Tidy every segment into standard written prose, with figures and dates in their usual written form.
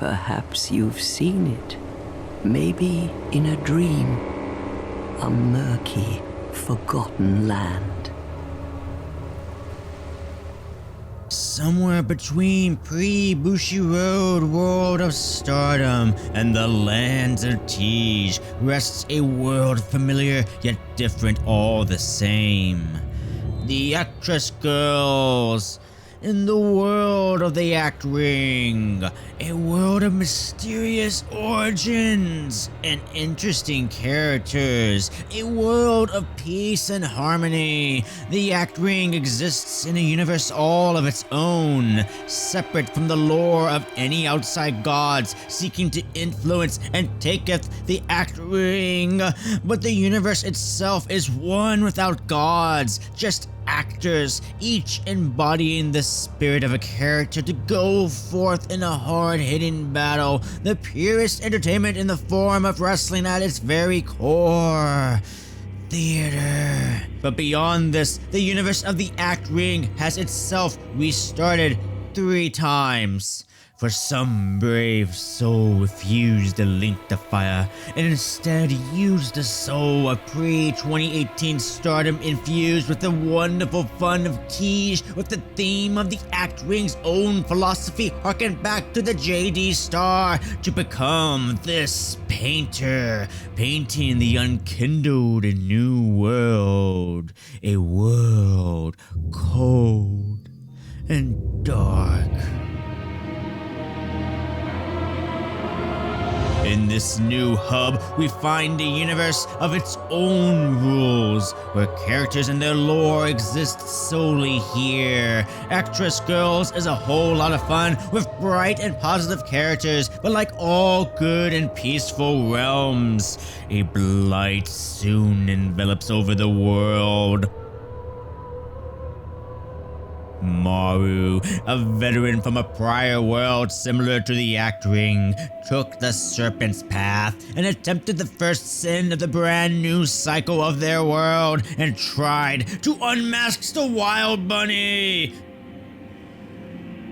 Perhaps you've seen it. Maybe in a dream. A murky, forgotten land. Somewhere between pre-Bushiroad world of stardom and the lands of Tej rests a world familiar yet different all the same. The ActWres girls. In the world of the Act Ring, a world of mysterious origins and interesting characters, a world of peace and harmony. The Act Ring exists in a universe all of its own, separate from the lore of any outside gods seeking to influence and taketh the Act Ring. But the universe itself is one without gods, just actors, each embodying the spirit of a character to go forth in a hard-hitting battle, the purest entertainment in the form of wrestling at its very core. Theater. But beyond this, the universe of the Act Ring has itself restarted 3 times. For some brave soul refused the link to fire and instead used the soul of pre-2018 stardom infused with the wonderful fun of Tej with the theme of the Act Ring's own philosophy harken back to the JD Star to become this painter, painting the unkindled new world, a world cold and dark. In this new hub, we find a universe of its own rules, where characters and their lore exist solely here. ActWres Girls is a whole lot of fun, with bright and positive characters, but like all good and peaceful realms, a blight soon envelops over the world. Maru, a veteran from a prior world similar to the Act Ring, took the Serpent's Path and attempted the first sin of the brand new cycle of their world and tried to unmask the Wild Bunny.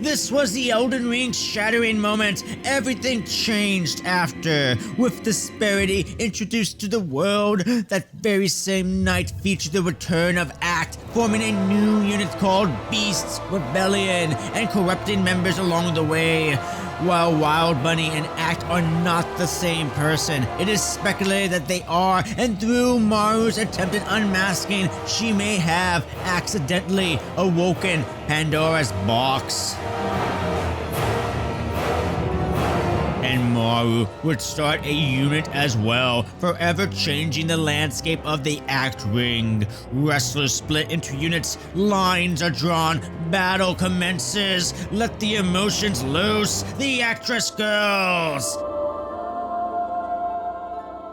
This was the Elden Ring's shattering moment. Everything changed after, with Disparity introduced to the world. That very same night featured the return of Act, forming a new unit called Beasts Rebellion, and corrupting members along the way. While Wild Bunny and Act are not the same person, it is speculated that they are, and through Maru's attempted unmasking, she may have accidentally awoken Pandora's box. And Maru would start a unit as well, forever changing the landscape of the Act Ring. Wrestlers split into units, lines are drawn, battle commences. Let the emotions loose, the ActWres Girls!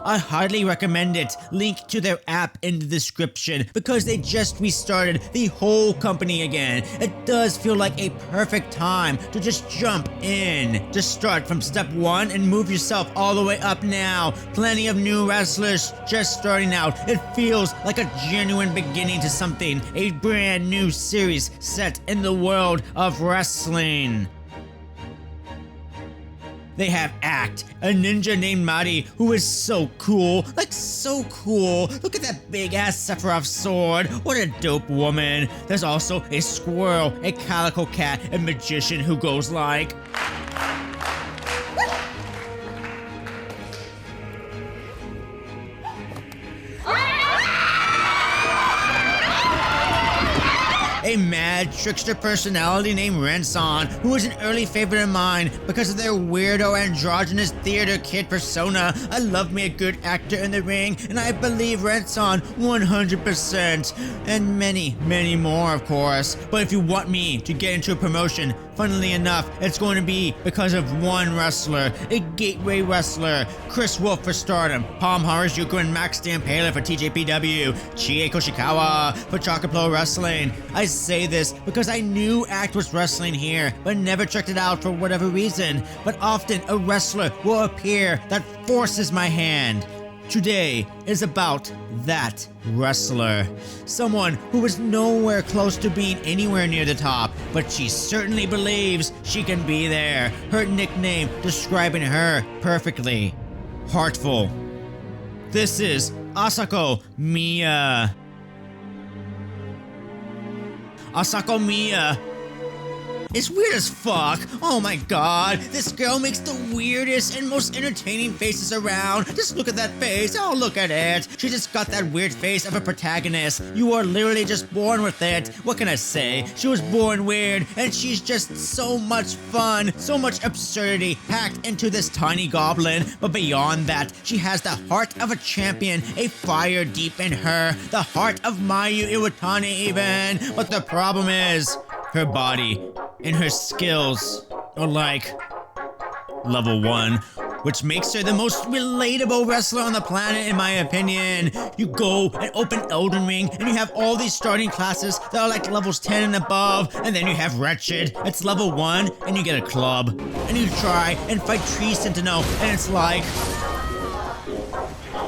I highly recommend it. Link to their app in the description because they just restarted the whole company again. It does feel like a perfect time to just jump in. Just start from step 1 and move yourself all the way up now. Plenty of new wrestlers just starting out. It feels like a genuine beginning to something. A brand new series set in the world of wrestling. They have Act, a ninja named Mari, who is so cool, like so cool. Look at that big ass Sephiroth sword. What a dope woman. There's also a squirrel, a calico cat, a magician who goes like... a mad trickster personality named Renson, who is an early favorite of mine because of their weirdo androgynous theater kid persona. I love me a good actor in the ring, and I believe Renson 100%. And many, many more, of course. But if you want me to get into a promotion, funnily enough, it's going to be because of one wrestler, a gateway wrestler, Chris Wolf for Stardom, Palm Harajuku and Max Stampala for TJPW, Chie Koshikawa for Chaka Pro Wrestling. I say this because I knew Act was wrestling here, but never checked it out for whatever reason. But often a wrestler will appear that forces my hand. Today is about that wrestler. Someone who is nowhere close to being anywhere near the top, but she certainly believes she can be there. Her nickname describing her perfectly. Heartful. This is Asako Miya. Asako Miya. It's weird as fuck. Oh my god, this girl makes the weirdest and most entertaining faces around. Just look at that face. Oh, look at it. She just got that weird face of a protagonist. You are literally just born with it. What can I say? She was born weird, and she's just so much fun, so much absurdity packed into this tiny goblin. But beyond that, she has the heart of a champion, a fire deep in her, the heart of Mayu Iwatani even. But the problem is, her body and her skills are like level 1, which makes her the most relatable wrestler on the planet in my opinion. You go and open Elden Ring and you have all these starting classes that are like levels 10 and above, and then you have Wretched, it's level 1, and you get a club. And you try and fight Tree Sentinel, and it's like...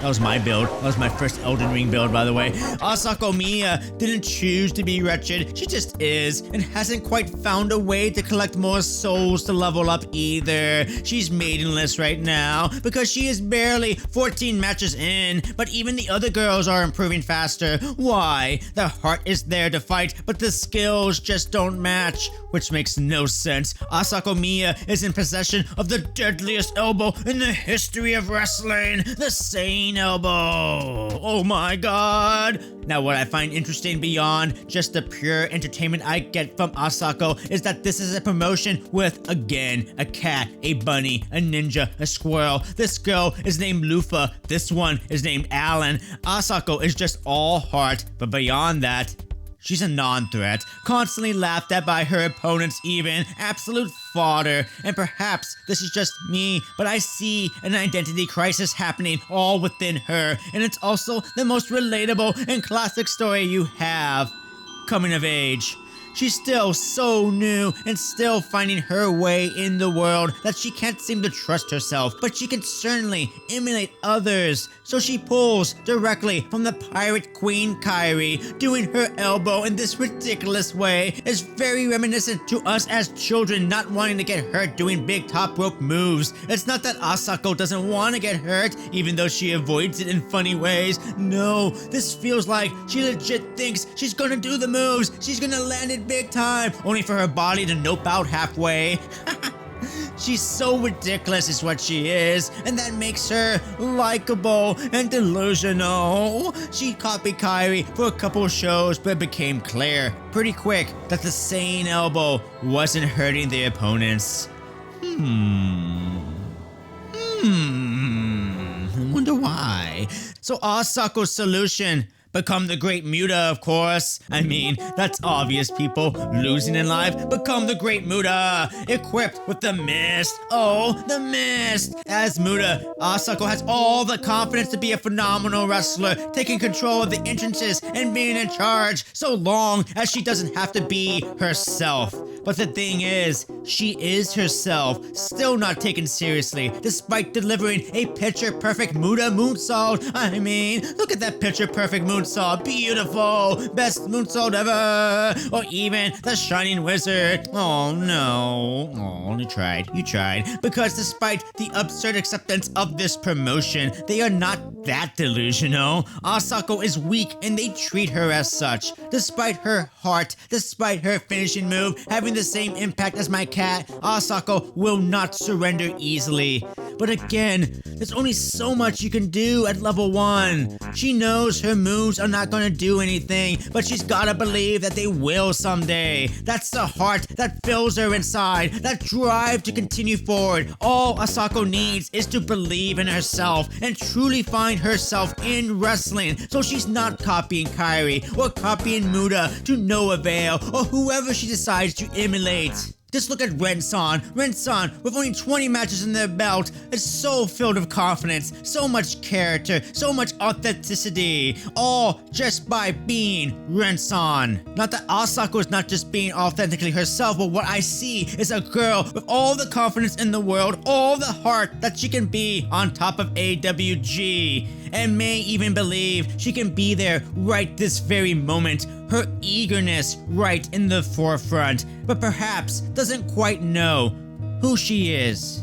That was my build. That was my first Elden Ring build, by the way. Asako Miya didn't choose to be wretched. She just is, and hasn't quite found a way to collect more souls to level up either. She's maidenless right now because she is barely 14 matches in, but even the other girls are improving faster. Why? The heart is there to fight, but the skills just don't match, which makes no sense. Asako Miya is in possession of the deadliest elbow in the history of wrestling, the Sane Elbow. Oh my god. Now what I find interesting beyond just the pure entertainment I get from Asako is that this is a promotion with, again, a cat, a bunny, a ninja, a squirrel. This girl is named Lufa. This one is named Alan. Asako is just all heart, but beyond that, she's a non-threat, constantly laughed at by her opponents even, absolute fodder. And perhaps this is just me, but I see an identity crisis happening all within her, and it's also the most relatable and classic story you have. Coming of age. She's still so new and still finding her way in the world that she can't seem to trust herself, but she can certainly emulate others. So she pulls directly from the pirate queen Kairi. Doing her elbow in this ridiculous way is very reminiscent to us as children not wanting to get hurt doing big top rope moves. It's not that Asako doesn't want to get hurt, even though she avoids it in funny ways. No, this feels like she legit thinks she's gonna do the moves, she's gonna land it big time, only for her body to nope out halfway. She's so ridiculous is what she is, and that makes her likable and delusional. She copied Kairi for a couple shows, but it became clear pretty quick that the Sane Elbow wasn't hurting the opponents. I wonder why. So Asako's solution: become the Great Muta, of course. I mean, that's obvious, people. Losing in life, become the Great Muta. Equipped with the Mist. Oh, the Mist. As Muta, Asako has all the confidence to be a phenomenal wrestler, taking control of the entrances and being in charge, so long as she doesn't have to be herself. But the thing is, she is herself, still not taken seriously, despite delivering a picture-perfect Muta moonsault. I mean, look at that picture-perfect moonsault. Beautiful. Best moonsault ever. Or even the Shining Wizard. Oh, no. Oh, you tried. You tried. Because despite the absurd acceptance of this promotion, they are not that delusional. Asako is weak, and they treat her as such. Despite her heart, despite her finishing move having the same impact as my cat, Asako will not surrender easily. But again, there's only so much you can do at level 1. She knows her moves are not gonna do anything, but she's gotta believe that they will someday. That's the heart that fills her inside, that drive to continue forward. All Asako needs is to believe in herself and truly find herself in wrestling, so she's not copying Kairi or copying Muta to no avail, or whoever she decides to emulate. Just look at Ren-san. Ren-san, with only 20 matches in their belt, is so filled with confidence, so much character, so much authenticity, all just by being Ren-san. Not that Asako is not just being authentically herself, but what I see is a girl with all the confidence in the world, all the heart that she can be on top of AWG. and may even believe she can be there right this very moment, her eagerness right in the forefront, but perhaps doesn't quite know who she is.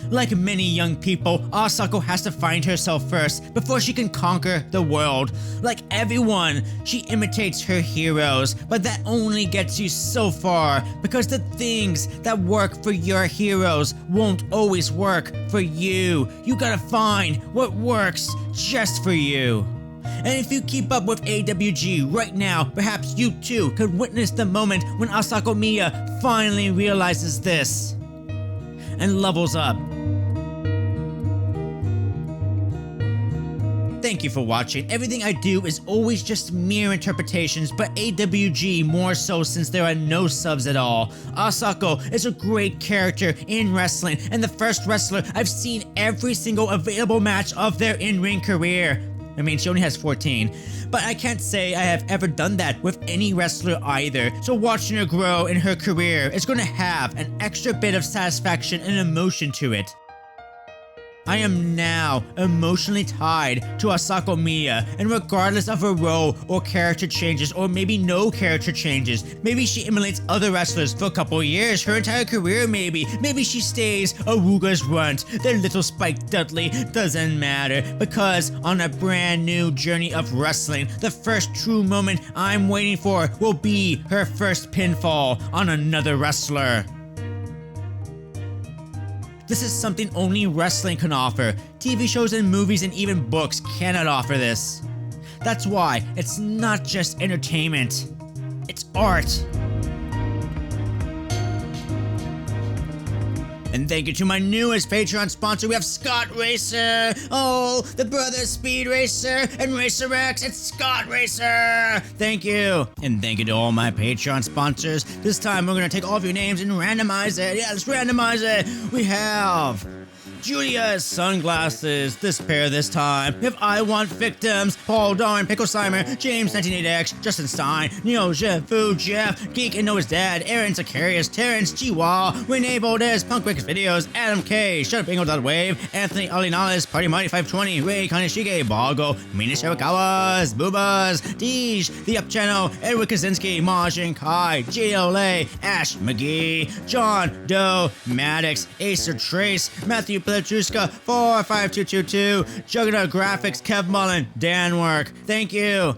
Like many young people, Asako has to find herself first before she can conquer the world. Like everyone, she imitates her heroes, but that only gets you so far because the things that work for your heroes won't always work for you. You gotta find what works just for you. And if you keep up with AWG right now, perhaps you too could witness the moment when Asako Miya finally realizes this and levels up. Thank you for watching. Everything I do is always just mere interpretations, but AWG more so since there are no subs at all. Asako is a great character in wrestling and the first wrestler I've seen every single available match of their in-ring career. I mean, she only has 14, but I can't say I have ever done that with any wrestler either, so watching her grow in her career is going to have an extra bit of satisfaction and emotion to it. I am now emotionally tied to Asako Miya, and regardless of her role or character changes, or maybe no character changes, maybe she emulates other wrestlers for a couple years, her entire career maybe she stays Awuga's runt, their little Spike Dudley, doesn't matter, because on a brand new journey of wrestling, the first true moment I'm waiting for will be her first pinfall on another wrestler. This is something only wrestling can offer. TV shows and movies and even books cannot offer this. That's why it's not just entertainment, it's art. And thank you to my newest Patreon sponsor. We have Scott Racer. Oh, the Brothers Speed Racer and Racer X. It's Scott Racer. Thank you. And thank you to all my Patreon sponsors. This time we're going to take all of your names and randomize it. Yeah, let's randomize it. We have Julia's Sunglasses, this pair this time. If I Want Victims, Paul Darn, Picklesimer, James 1980X, Justin Stein, Neo Jeff, Jeff, Geek and Noah's Dad, Aaron Sicarius, Terrence Chihuahua, Renee Valdez, Punk Breaks Videos, Adam K, Shut-Up-Ingo.Wave, Anthony Alinales, Party Mighty 520, Ray Kaneshige, Bago, Mina Shirakawas, Boobas, Deej, The Up Channel, Edward Kaczynski, Majin Kai, J.O.L.A., Ash McGee, John Doe, Maddox, Acer Trace, Matthew Petruska, 45222, Juggernaut Graphics, Kev Mullen, Dan Work. Thank you.